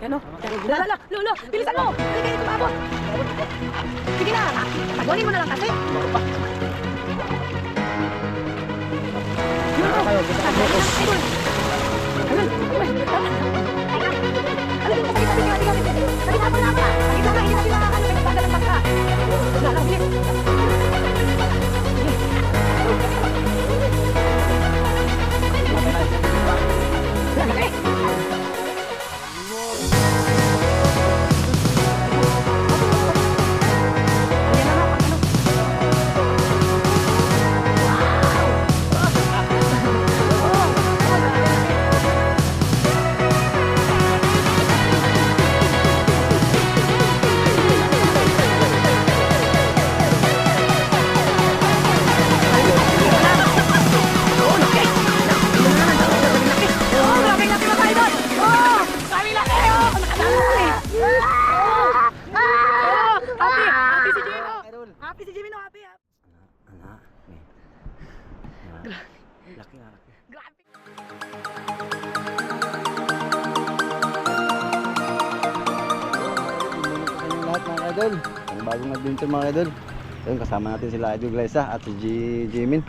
Yan o. Lala, lolo, bilisan mo. Hindi kayo tumabot. Sige na, tagonin mo na lang kasi. Yun o. Idol. Happy si Jimmy no, happy. Anak, laki nga, laki. Grabe. Lahat mga idol, ang bagong adventure mga idol. Ayun, kasama natin sila Idol Glyza at si Jimin.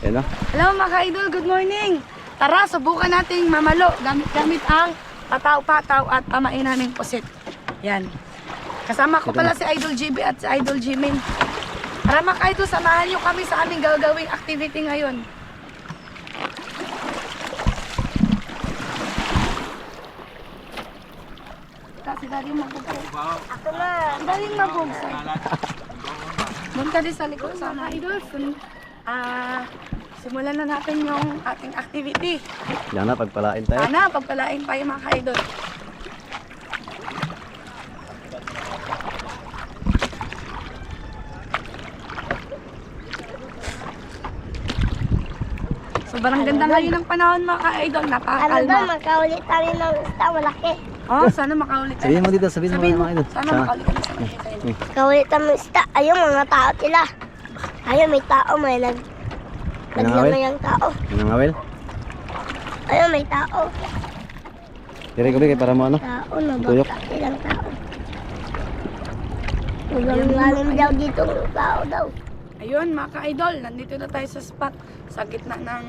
Ayun o. Hello mga ka-idol, good morning. Tara, subukan nating mamalo gamit ang pataw-pataw at pamain naming pusit. Yan. Kasama ko pala si Idol GB at si Idol Jimin. Tara mga ka-idol, samahan nyo kami sa aming gagawing activity ngayon. Kasi dali magbugso. Ako na. Dali magbugso. Doon ka din sa likod sa mga idol. Simulan na natin yung ating activity. Yan na, pagpalain tayo. Sana, pagpalain pa yung mga ka-idol. Sobrang ganda ngayon ng panahon mga ka-idol. Ano Napakakalma. ba, magkaulit tayo ng isda, malaki. Oh, sana makaulit tayo. Sabihin mo dito, sabihin mo mga idol. Sana makaulit tayo sa mga ka-idol. Magkaulit tayo ng isda, ayun mga tao sila. Ayun, may tao, may naglamay ang tao. Nanangawil? Ayun, may tao. Dire ko bigay para mo ano? Tao, Tuyok. nabagta silang tao. Lalim daw dito ng tao daw. Ayun mga ka-idol, nandito na tayo sa spot sa gitna ng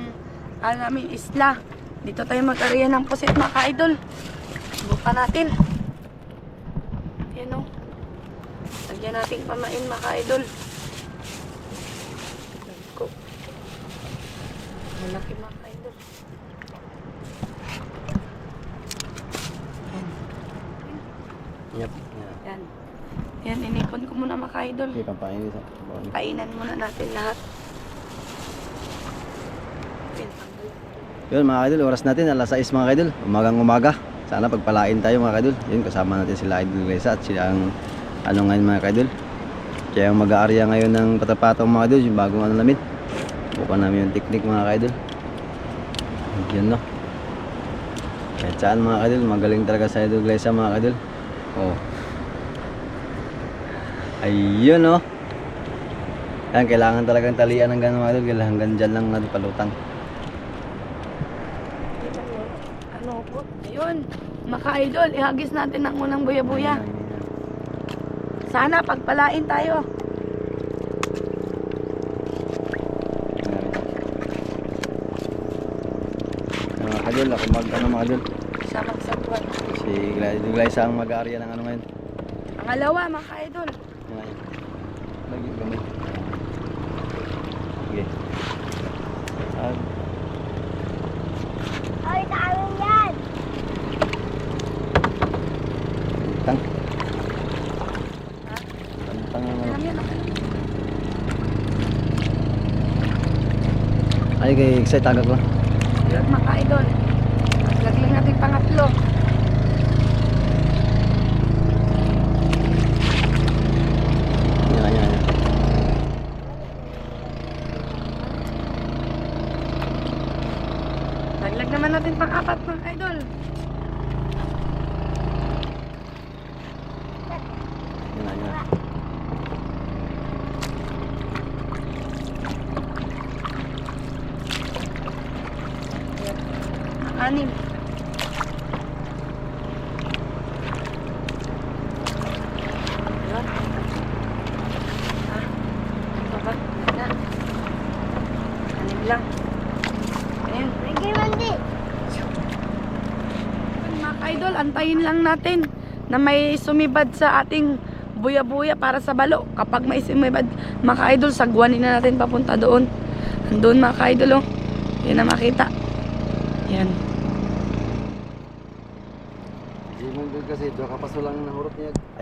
namin isla. Dito tayo mag-area ng pusit mga ka-idol. Subukan natin. Ayan o. Lagyan natin pamain mga ka-idol. Malaki mga ka-idol. Yep. Yan. Yan, inipon ko muna mga ka-idol. Okay, pampain isa. Painan muna natin lahat. Yun mga idol, oras natin alas 6 mga idol. Umagang umaga. Sana pagpalain tayo mga idol. Yun, kasama natin sila Idol Glyza at sila ang ano ngayon mga idol. Kaya ang mag-aarya ngayon ng patapatong mga idol, yung bagong ano namin. Bukan namin yung technique mga idol. Yun no. Kahit saan mga idol, magaling talaga sa Idol Glyza mga idol. Oh. Ayun no. Yan, kailangan talagang talian ng gano'n mga idol. Kailangan hanggang dyan lang natin palutang. Ano po? Ayun, mga idol, ihagis natin ang unang buya-buya. Sana pagpalain tayo. Mga idol, ako ano mga idol. Sa magsagwan. Si Idol Glyza ang mag-aarya ng ano ngayon. Pangalawa, mga idol. Yan. Lagi gamay. Sige. Ay, dami yan! Tang. Tang ano. Alam yan, okay. Ay, kay excited agad ko. Ayun, mga idol. Lagyan natin pangatlo. Yan. Laglag naman natin pang-apat, mga idol. Yan. antayin lang natin na may sumibad sa ating buya-buya para sa balo. Kapag may sumibad, mga ka-idol, sagwanin na natin papunta doon. Doon mga ka-idol, oh. Yan na makita. Yan.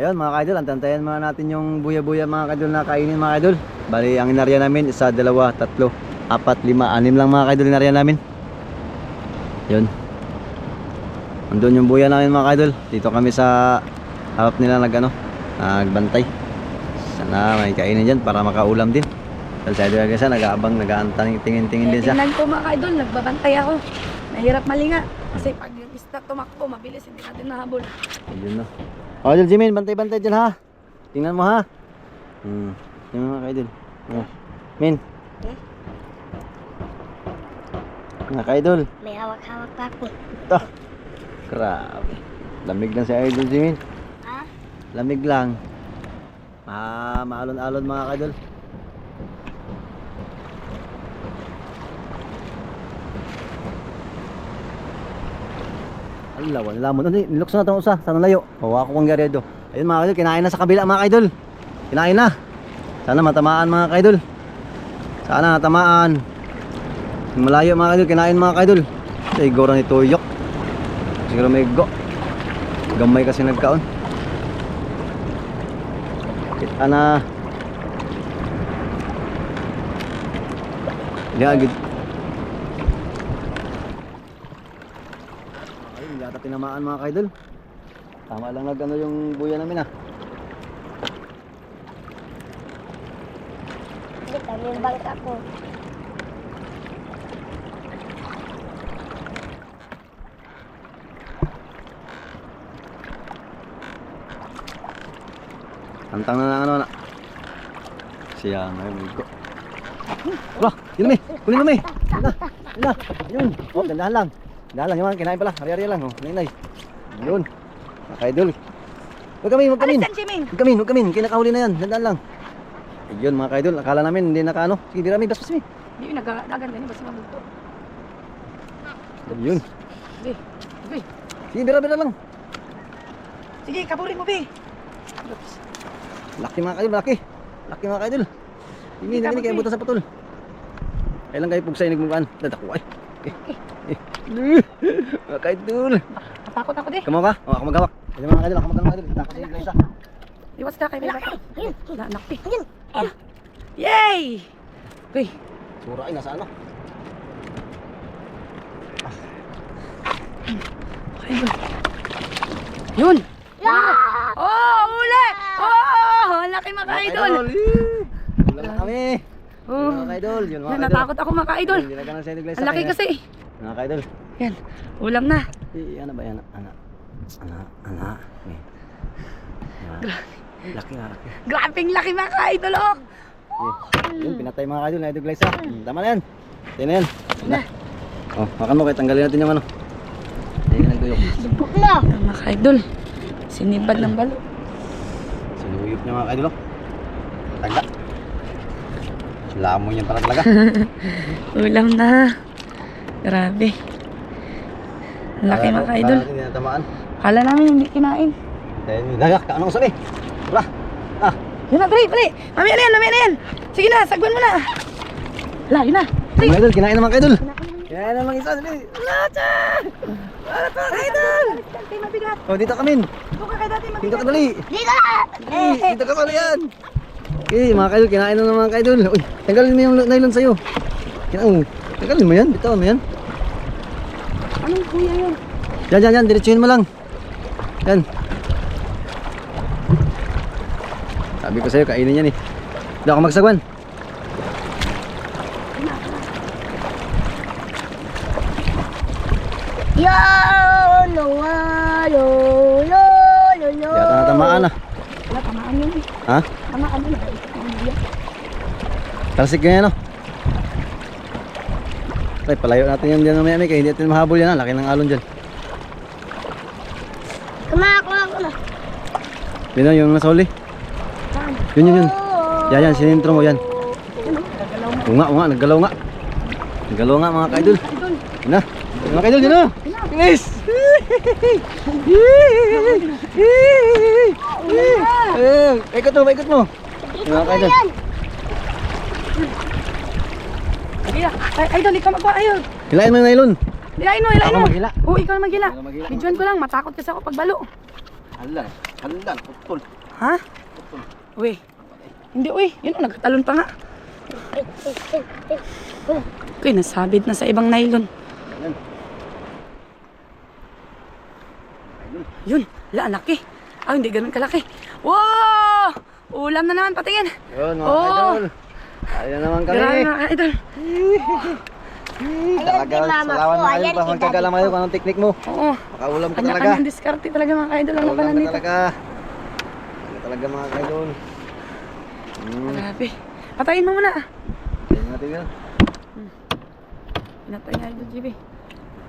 Ayun mga kaidol, antantayan mga natin yung buya-buya mga kaidol na kainin mga kaidol. Bali ang inarya namin, 1, 2, 3, 4, 5, 6 lang mga kaidol inarya namin. Yun. Andun yung buya namin mga kaidol. Dito kami sa harap nila nagbantay. Sana may kainin dyan para makaulam din. Dahil sa idol kasi nag-aabang, nag-aantang, tingin-tingin din siya. Tingnan ko mga ka-idol, nagbabantay ako. Nahirap malinga. Kasi pag yung isda tumakbo, mabilis, hindi natin nahabol. Ayun no. O, Idol Jimin, bantay-bantay dyan ha. Tingnan mo ha. Tingnan mo mga kaidol. Min. Mga kaidol. May hawak-hawak pa ako. Ito. Grabe. Lamig lang si Idol Jimin. Ha? Lamig lang. Maalon-alon mga kaidol. Ala, wala mo. Nilukso na itong usa. Sana layo. Hawa ko kong garedo. Ayun mga kaidol, kinain na sa kabila mga kaidol. Kinain na. Sana matamaan mga kaidol. Sana matamaan. Malayo mga kaidol, kinain mga kaidol. Siguro ni Tuyok. Siguro may go. Gamay kasi nagkaon. Kita na. Liagid. Ayun, yata tinamaan mga kaidol. Tama lang nagano yung buya namin ah. Hindi kami yung bangka ko. Antang na ng ano na. Siya may bigo. Wala, yun na may. Kulin na may. Yun na. Yun na. Yun. Oh, dandahan lang. Dandahan lang. Yung kinain pala. Hari-hari lang. Oh, nainay. Yun. Mga idol. Huwag kami, huwag kami. Alisan, Jiming! Huwag kami, huwag kami. Kinakahuli na yan. Dandahan lang. Ayun mga idol. Akala namin hindi nakaano. Sige, bira may. Bas mi. Hindi yung nagdagan ganyan, basta mabugto. Ayun. Be, be. Sige, bira lang. Sige, kaburin mo, be. Laki mga idol, laki. Laki mga idol. Hindi kayo butas sa putol. Kailan kayo pugsay nagmukaan? Dadako ay. Mga idol. Natakot ako, de. Kamo ka? O, ako maghawak. Ayun mga idol, ako maghawak idol. Takot sa iglesia. Iwas ka kay Mila. Anak, be. Yay! Be. Sura ay nasa ano? Ayun. Yun! Oh, uli! Oh, laki mga idol! Wala na kami. Oh. Mga idol, yun mga idol. Natakot ako mga idol. Hindi na ganun sa iglesia. Ang laki kasi. Mga idol. Yan, ulam na. Ano ba yan? Ana. Laki nga, laki. Grabing laki mga idol, oh! Yun, pinatay mga idol na iglesia. Tama na yan. Ito na yan. Oh, makan mo, kaya tanggalin natin yung ano. Ayun, nagduyok. Subok na. Yan, mga idol. Sinibad ng balo. Sinuyok niya mga idol. Taga. Lamoy niyan pala talaga. Ulam na. Grabe. Ang laki mga idol. Hindi natamaan. Kala namin hindi kinain. Dahil nagak, kaano ko sabi? Wala. Ah, Yun na, dali, dali. Mamaya na yan, mamaya na yan. Sige na, sagwan mo na. Wala, yun na. Dali. mga idol, kinain na mga idol. Kinain na mga isa. Dali. Wala, tiyan. Wala to, mga idol. Dati mabigat. Oh, dito kami. Ito ka kay dati Dito mabigat. ka dali. Dito! Dito ka pala yan. Okay, mga idol, kinain na ng mga idol. Uy, tanggalin mo yung nylon sa'yo. Tanggalin mo yan, bitawan mo yan. Anong kuya yun? Yan, diretsuhin mo lang. Yan. Sabi ko sa'yo, kainin yan eh. Hindi ako magsagwan. Yo! No! Lo! Lo! Lo! Lo! Yata natamaan ah. Wala, tamaan yun eh. Ha? Tamaan yun. Talsik ganyan no? Ay, palayo natin yan dyan mamaya may kaya hindi natin mahabol yan ha. Laki ng alon dyan. Kumakuha ko na. Yun o, yung nasoli. Yun. Yan, sinintro mo yan. Oo nga, naggalaw nga. Naggalaw nga mga kaidol. Idol. Yun na. Mga kaidol, yun na. Yun na. Bilis! Ikot mo, ikot mo. Yung mga kaidol. Ay, idol, ikaw magkuha, ayun. Hilain mo yung nylon. Hilain mo, hilain Ako mo. maghila. Oo, ikaw na maghila. Ako maghila. Bidyoan ko lang, matakot kasi ako pagbalo. Halan, putol. Ha? Uy. Hindi, uy. Yun, nagkatalon pa nga. Okay, nasabit na sa ibang nylon. Ayan. Yun, laki. Ah, hindi ganun kalaki. Wow! Ulam na naman, patingin. Yun mga Oh. idol. Tayo naman kami. Grabe mga idol. Talaga, Ayan si mama salawan ko, mga ayan idol. si Pasangkagalam daddy kayo ko. kung anong teknik mo. Oo. Makaulam ka talaga. Kanya-kanyang diskarte talaga mga idol ang Makaulam napalan ka dito. talaga. Ano talaga mga idol. Grabe. Patayin mo muna. Tingnan natin yun. Pinatay nga idol, GB.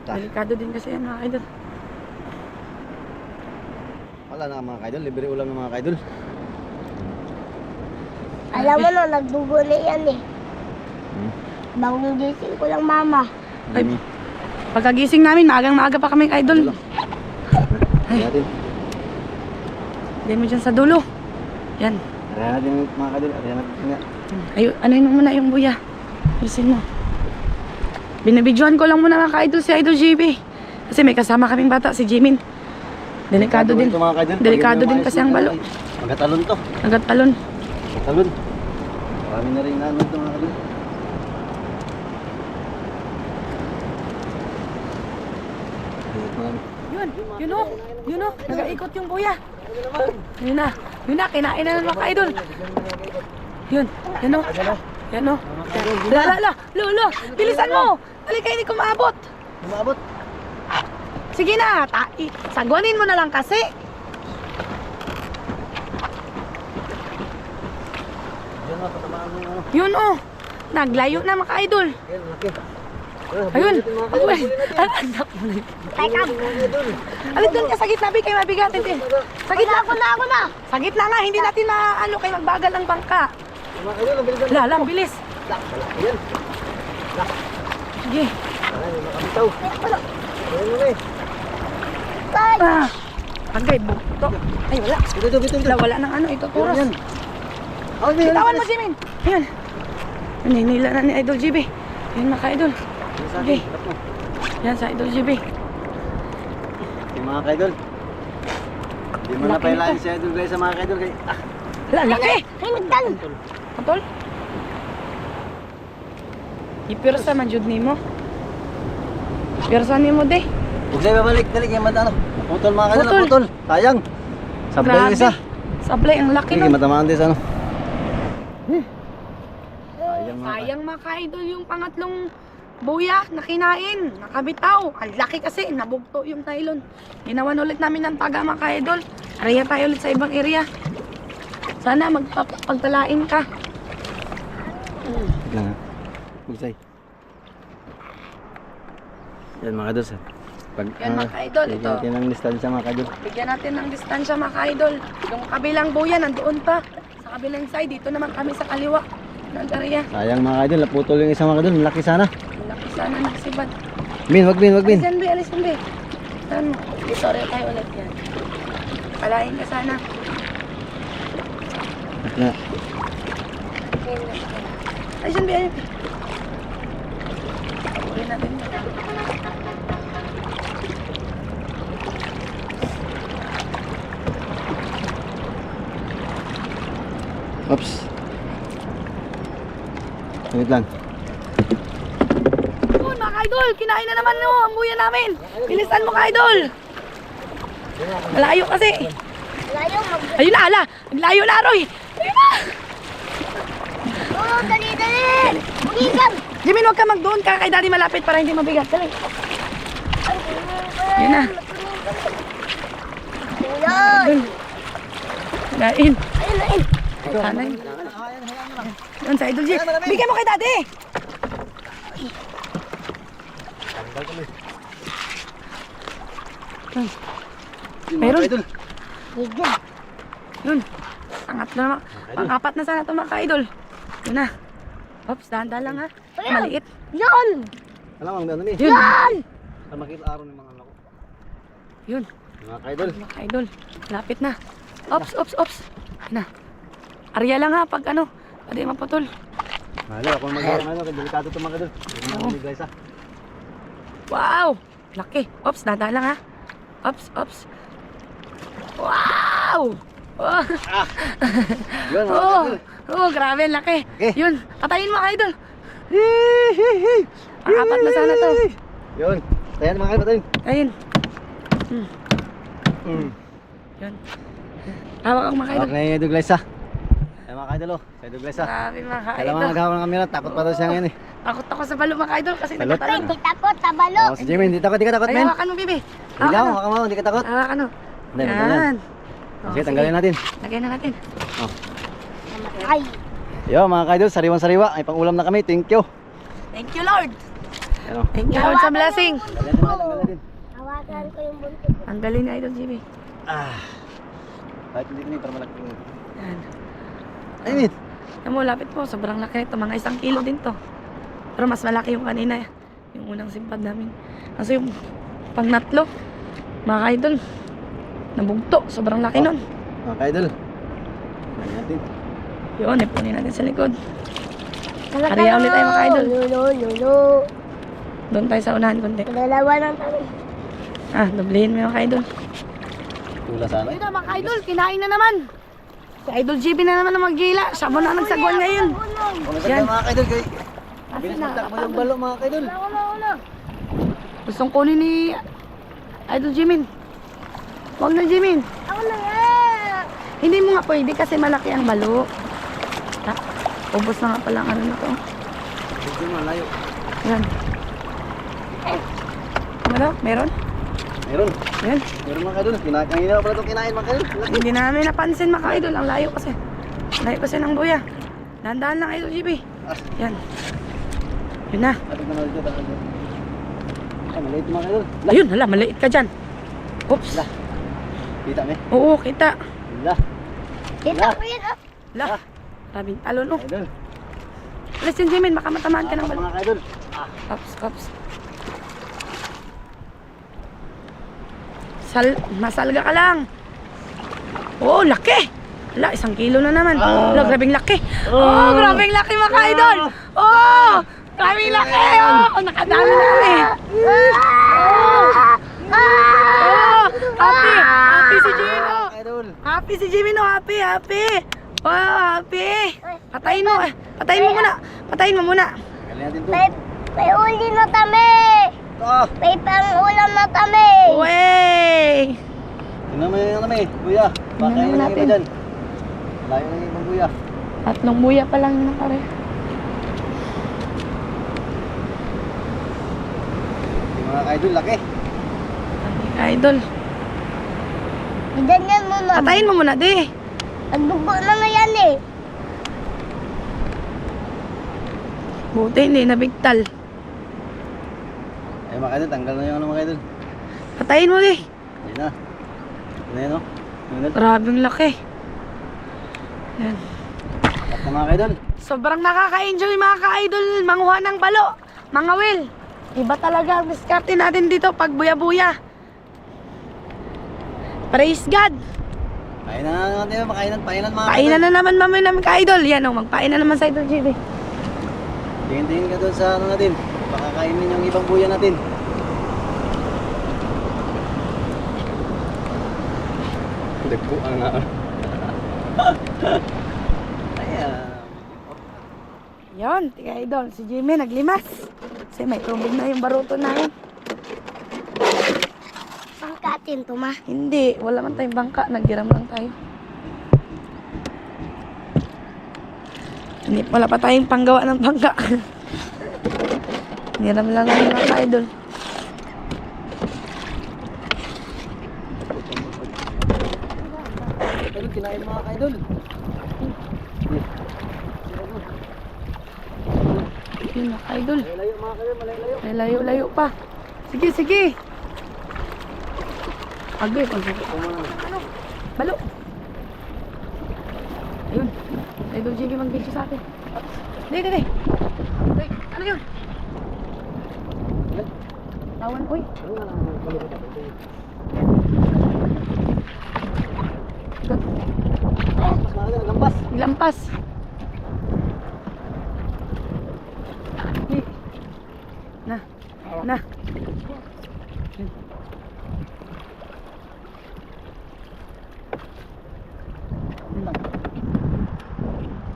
Ta. Delikado din kasi yan mga idol. Wala na mga idol. Libre ulam ng mga idol. Alam mo no, nagbubuli yan eh. Bagong gising ko lang mama. Ay, pagkagising namin, maagang-maaga pa kami idol. Tingnan natin. Diyan mo dyan sa dulo. Yan. Arihan natin mga idol. Arihan natin nga. Ay, ano yun muna yung buya. Alisin mo. Binibidyoan ko lang muna mga ka-idol si Idol GB. Kasi may kasama kaming bata, si Jimin. Delikado din. Ito, mga idol. Delikado Pag din yung kasi ang balo. Magatalon to. Nagatalon. Magatalon. Marami na rin nanon ito mga idol. Yun o. Yun o. Nagaikot yung buya. Yun na. Yun na. Kinain na ng mga ka-idol. Yun. Yan o. Yan o. La. Lolo. Bilisan mo. Halika, hindi ko maabot. Umabot. Sige na. Sagwanin mo na lang kasi. Diyan na, patamaan mo yung ano. Yun o. Naglayo na mga ka-idol. Ayan, laki. Ayun. Uy. Teka, Alit doon ka sa gitna, Bi, kayo mabigat. Sa gitna. Ako na. Sa gitna nga, hindi natin maano kayo magbagal ang bangka. Mga idol, ang bilis. Lalang, bilis. Ayan. Sige. Ayan, yung makabitaw. Ayan mo na eh. Ah. Agay, bukto. Ay, wala. Ito. Wala nang ano, ito turos. Ayan. Oh, Bitawan mo, Jimin. Ayan. Naninila na ni Idol GB. Ayan, mga ka-idol. Okay. Yan sa Idol GB. Yung mga kaidol. Hindi mo na Laki pailain nito. si idol guys sa mga kaidol. Wala, laki. ay nagdal. Patol. Ipirsa man jud nimo. Pirsa nimo de. Huwag sa'yo babalik. Dali kayo matano. Putol mga kaidol. Putol. Putol. Sayang. Sablay yung isa. Sablay ang laki Sige, nun. matamaan din sa ano. Sayang mga Sayang mga ka-idol yung pangatlong buya na kinain. Nakabitaw. Ang laki kasi. Nabugto yung nylon. Ginawan ulit namin ng taga mga ka-idol. Araya tayo ulit sa ibang area. Sana magpagtalain ka. lang ha. Bugsay. Yan mga kaidol. Pag, Yan, mga kaidol, bigyan ito. natin ng distansya mga kaidol. Bigyan natin ng distansya mga ka-idol. Yung kabilang buya nandoon pa. Sa kabilang side. Dito naman kami sa kaliwa ng area. Sayang mga kaidol. Naputol yung isang mga kaidol. Malaki sana. Malaki sana nagsibad. Bin, wag bin. Alis yan, Bi. Alis yan, Bi. Saan mo? Dito rin tayo ulit yan. Palain ka sana. Na. Alis yan, Bi. Alis. Ulit natin. Oops. Wait lang. Yun, mga ka-idol. Kinain na naman no, ang buya namin. Bilisan mo, ka-idol. Malayo kasi. Layo mag... Ayun na, ala. Naglayo na, Roy. Ayun na. Oh, dali. Bugisan. Jimin, huwag ka magdoon ka kay daddy malapit para hindi mabigat. Dali. Yun na. Ayun. Kain. Ayun. Sana yun. Yun sa Idol G. Bigyan mo kay daddy. Meron. Idol. Bigyan. Yun. Pangatlo na. Pang-apat na sana ito mga ka-idol. Yun na. Oops, dahan-dahan lang ha. Maliit. Yan. Alam mo ang ano ni? Yun. Yan. Para makita araw ng mga lako. Yun. Mga ka-idol. Mga idol. Lapit na. Ops, ops, ops. Ayun na. Arya lang ha pag ano. Pwede maputol. Malo, ako mag-aarang ano, delikado ito mga ka-idol. Oo. Hindi guys ha. Wow! Laki. Ops, dadaan lang ha. Ops, ops. Wow! Oh, Yun mga oh, ka-idol. oh, grabe, laki. Okay. Yun, patayin mo, idol. Ang apat na sana to. Yun. Tayan mga ka-idol. Ayun. Yun. Hawak ang mga idol. Okay, idol guys ha. Ay mga ka-idol oh. Sa idol guys ha. Grabe mga Kailangan idol. maghawak ng camera. Takot pa daw siya ngayon eh. Takot ako sa balo mga idol kasi Balot? nagtatalon. Hindi takot, tabalo. Oh, si Jimmy, hindi ka takot Ay, men. hawakan mo, bibi. Hindi Hawakan mo. ako mo, hindi ka takot. Hawakan mo. Hindi, maganda. Yan. Sige, tanggalin natin. Lagyan na natin. Ay, Yo mga ka-idol, sariwan-sariwa. Ay pang-ulam na kami. Thank you. Thank you, Lord. Ano? Thank you, Lord, sa blessing. Tanggalin natin. hawakan ko yung buntot. Ang galing ni Idol Jimmy. Ah. Kahit hindi kami para malaki. Yan. Ay, min. Alam mo, lapit po. Sobrang laki nito. Mga 1 kilo din to. Pero mas malaki yung kanina. Yung unang simpad namin. Kasi yung pangnatlo, mga idol, nabugto. Sobrang laki nun. Mga ka-idol. Tanggalin natin. Yun, ipunin natin sa likod. Ariya ulit tayo mga idol. Lolo. Doon tayo sa unahan konti. Dalawa lang tayo. Doblehin mo yung mga idol. Tula sana. Ayun na mga idol, kinain na naman. Si Idol GB na naman ang maggila. Siya mo na nagsagwan ngayon. Kung Yan. nasaan mga ka-idol kay. Asin Bilis na. magtakbo yung balo mga ka-idol. Wala. Gustong kunin ni Idol Jimin. Huwag na Jimin. Ako na nga. Hindi mo nga pwede kasi malaki ang balo. Ubos na nga pala ang ano na to. Hindi malayo. Yan. Ano? Meron? Meron. Yan. Meron mga ka-idol. Kanina na pala itong kinain mga ka-idol. Laki. Hindi namin napansin mga idol. Ang layo kasi. Layo kasi ng buya. Dahan-dahan lang Idol GB. Yan. Yun na. Ating na dito. Ay, maliit mga ka-idol. Ayun, hala, maliit ka dyan. Oops. Lah. Kita me. Oo, kita. Lah. Kita ko yun. Oh. Lah. Rabing talon, oh. Idol. Alas yung Jimin, baka matamaan ka ng balo. Mga ka-idol. Ops, ops. Masalga ka lang. Oh, laki. Wala, 1 kilo na naman. Wala, grabing laki. Oh, grabing laki mga idol. Oh, grabing laki. Oh, nakadami na kami. Oh, happy. Happy si Gino. Idol. Happy si Jimmy, no? Happy, happy. Oh, happy. Patayin mo. Patayin mo muna. Patayin mo muna. Kailan natin to. May uli na kami. Ah! May pang-ulam na kami. Wey! Tingnan mo yung ano may, buya. Baka Tingnan yun ang natin. iba dyan. Layo ng ibang buya. 3 buya pa lang nakare. Yung mga ka-idol, laki. Idol. Ganyan mo na. Patayin mo muna, di. Ang dugo na nga yan eh. Buti hindi nabigtal. Ay mga ka-idol, tanggal na yung ano mga ka-idol. Patayin mo, di. Ayun na. Ayun na yun, no? Ayun na. Grabing laki. Yan. At na mga ka-idol. Sobrang nakaka-enjoy mga ka-idol. Manguha ng balo. Mga will. Iba talaga ang diskarte natin dito pag buya-buya. Praise God. Painan na natin yun, painan mga Painan na naman mamay namin ka-idol. Yan o, magpainan naman sa Idol GB. Tingin-tingin ka doon sa ano natin. Baka kainin yung ibang buya natin. Dagpo ang nga. Ayan. Yon, tiga idol. Si Jimmy naglimas. Kasi may tubig na yung baruto namin. Pangkatin to ma. Hindi, wala man tayong bangka. Naghiram lang tayo. Hindi, wala pa tayong panggawa ng bangka. Ngiram lang ang mga idol. Pero kinain mga ka-idol. Yun mga idol. Malayo mga ka-idol, malayo. May layo-layo pa. Sige, sige. Agay, ano? Balo. Ayun. Idol Jimmy mag-video sa atin. Dito, dito. Ay, ano yun? Tawan, uy. Ano nga lang, maglampas. Hey. Na. Na.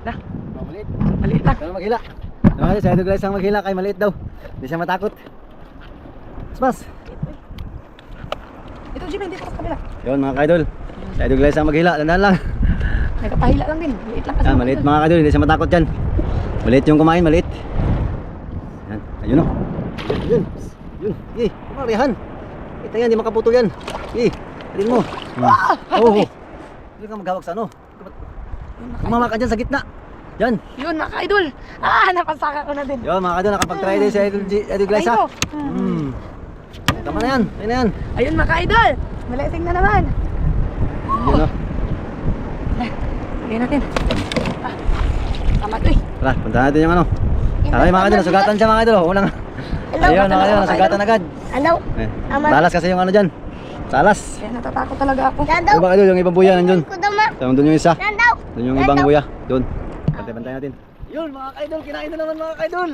Na. Maliit. Maliit lang. Kaya maghila. Nakakaya si Idol Glass ang maghila kay maliit daw. Hindi siya matakot. Mas. Ito, Jimmy, dito sa kabila. Yun mga kaidol. Si Idol Glass ang maghila. Dandan lang. Nagkapahila lang din. Maliit lang kasi. Yan, maliit mga kaidol. Hindi siya matakot yan. Maliit yung kumain, maliit. Yan. Ayun o. Yun. Yun. Eh, kumarihan. Kita yan, di makaputol yan. Eh, alin mo. Oo. Hindi ka maghawak sa ano. Kumama ka dyan sa gitna. Yan. Yun, mga ka-idol. Ah, napasaka ko na din. Yun mga kaidol. Nakapag-try din si Idol Glass ha. Tama na yan. Ayun na yan. Ayun, mga ka-idol. Malesing na naman. Yun o. Lagyan natin. Tama to eh. Tara, punta natin yung ano. Tara mga kaidol. Nasugatan siya mga kaidol. Unang. Ayun mga kaidol. Nasugatan agad. Ano? Eh, talas kasi yung ano dyan. Talas. Kaya natatakot talaga ako. Yan daw. Yung mga kaidol, yung ibang buya nandun. Ko daw ma. So, doon yung isa. Yan daw. Doon yung ibang buya. Doon. Bantay natin. Yun mga kaidol, kinain na naman mga kaidol.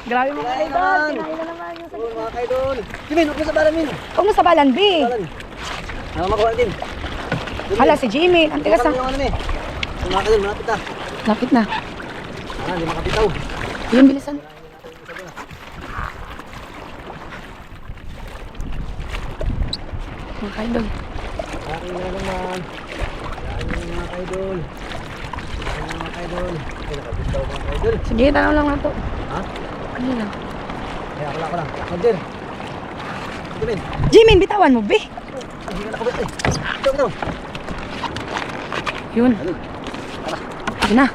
Grabe mga Kinain ka-idol. naman. Kinain na naman yung Yun mga kaidol. Jimin, huwag mo sa balan min. Huwag mo sa balan, B. Balan. Makuha natin. Hala, si Jimmy. Ang tigas Yung na. ano eh. Yung mga kaidol, malapit na. Lapit na. Hindi makapitaw. Yung bilisan. Mga ka-idol. Aking na naman. Aking mga kaidol. Aking mga kaidol. Ay, nakapitaw mga kaidol. Sige, tanong lang na to. Ha? Ano lang? Kaya ako lang. Roger. Jimin. Jimmy, bitawan mo, B. Hindi ka nakabit. Ay, ito. Yun. Ano? Sige na.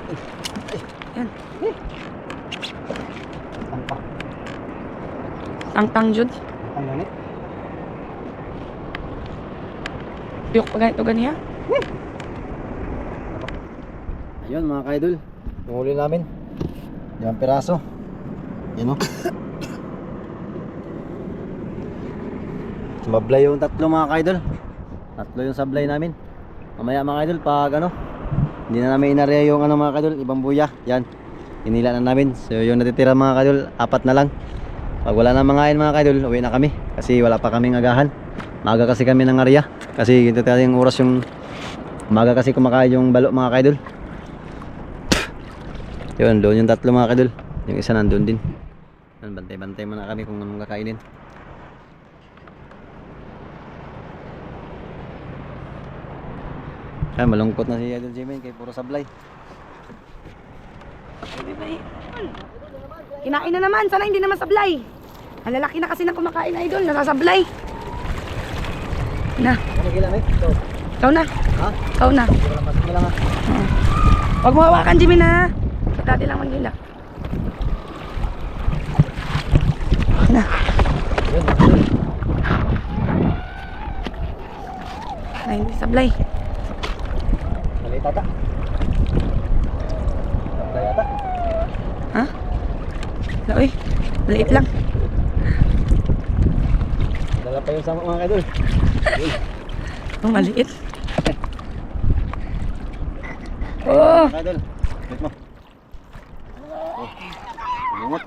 Yan. Tampak. Tang-tang, Jud. Ang lanit. Piyok pa ganito ganiya. Ayun mga kaidol, yung huli namin. Yung piraso. Yan o. Sumablay yung tatlo mga kaidol. Tatlo yung sablay namin. Mamaya mga kaidol pag ano, hindi na namin inarya yung ano mga kaidol, ibang buya. Yan, inila na namin. So yung natitira mga kaidol, 4 na lang. Pag wala na mga mga kaidol, uwi na kami. Kasi wala pa kaming agahan. Maga kasi kami ng arya. Kasi ito tayo yung oras yung maga kasi kumakain yung balo mga kaidol. Yun, doon yung tatlo mga kaidol. Yung isa nandun din. Bantay-bantay muna kami kung anong kakainin. Ay, malungkot na si Idol Jimin kay puro sablay. Kinain na naman. Sana hindi naman sablay. Ang lalaki na kasi na kumakain, idol. Nasasablay. Na. Ano kila may? Ito. Ikaw na. Ha? Ikaw na. Pasok mo lang ha. Huwag mo hawakan, Jimmy na. Dati lang magila. Na. Yun, yun. Na hindi sablay. Maliit ata. Sablay ata. Ha? Wala, uy. Maliit lang. Dala pa yung sama mga kaidol. Oh, maliit. Oh. Mga kaidol. Wait mo. Oh. Bungot.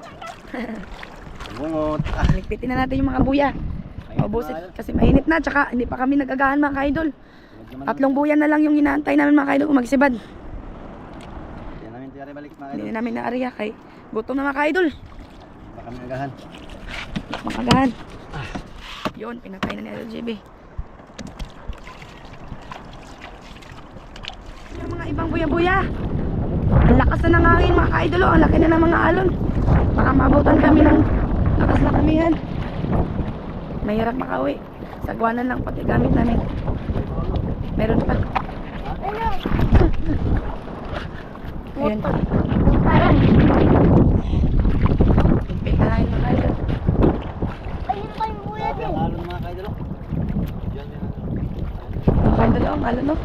Bungot. Ah. Ligpitin na natin yung mga buya. Maubusin kasi mainit na. Tsaka hindi pa kami nag-agahan mga kaidol. 3 buya na lang yung inaantay namin mga kaidol kung magsibad. Yan namin tiyari balik mga Hindi kaidol. na namin naariya kay gutom na mga kaidol. Baka kami agahan. Makagahan. Yun, pinatay na ni LGB. Yung mga ibang buya-buya. Ang lakas na ng hangin mga ka-idol. Ang laki na ng mga alon. Baka mabutan kami ng lakas na kamihan. Mahirap makauwi. Sagwanan lang pati gamit namin. Meron pa. Ayan. Pimpik na lang mga idol. Ayun pa yung buya din. Lalo ng mga kaidol. Yan yan. Mga idol, ang alon no?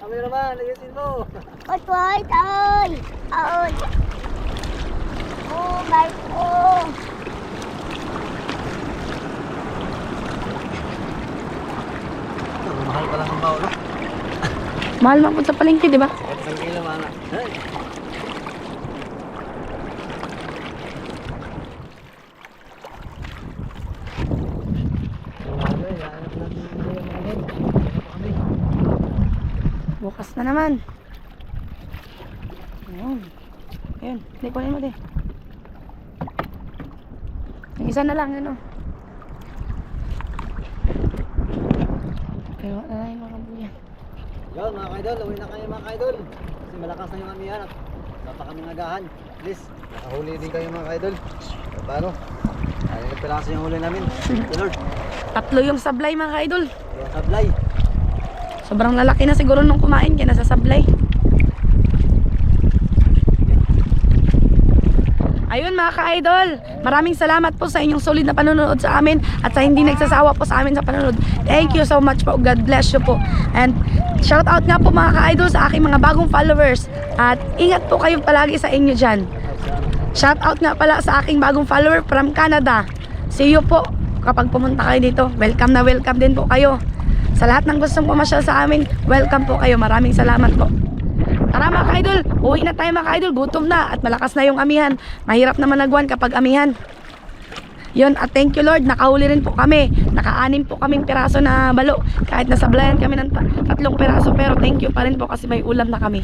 Kami naman, ayusin mo. Oy, ay. Ay. Oh, my God. Mahal man po sa palengke, di ba? Isang kilo mana. Bukas na naman. Ayun. Ayun. Hindi, kunin mo din. Yung isa na lang, yun o. Pero wala na yung mga buya. Yun mga kaidol, uwi na kayo mga kaidol. Kasi malakas na yung amihan at wala pa kaming agahan. Please, nakahuli din kayo mga kaidol. Paano? Ay, piraso yung huli namin. Lord, 3 yung sablay mga ka-idol. yung sablay. Sobrang lalaki na siguro nung kumain kaya nasa sablay. Ayun mga ka-idol, maraming salamat po sa inyong solid na panonood sa amin at sa hindi nagsasawa po sa amin sa panonood. Thank you so much po. God bless you po. And shout out nga po mga ka-idol sa aking mga bagong followers. At ingat po kayo palagi sa inyo dyan. Shout out nga pala sa aking bagong follower from Canada. See you po kapag pumunta kayo dito. Welcome na welcome din po kayo. Sa lahat ng gustong pumasyal sa amin, welcome po kayo. Maraming salamat po. Tara mga ka-idol, uwi na tayo mga ka-idol. Gutom na at malakas na yung amihan. Mahirap naman nagwan kapag amihan. Yun, at thank you Lord, nakahuli rin po kami. Naka-6 po kaming piraso na balo. Kahit nasablayan kami ng 3 piraso, pero thank you pa rin po kasi may ulam na kami.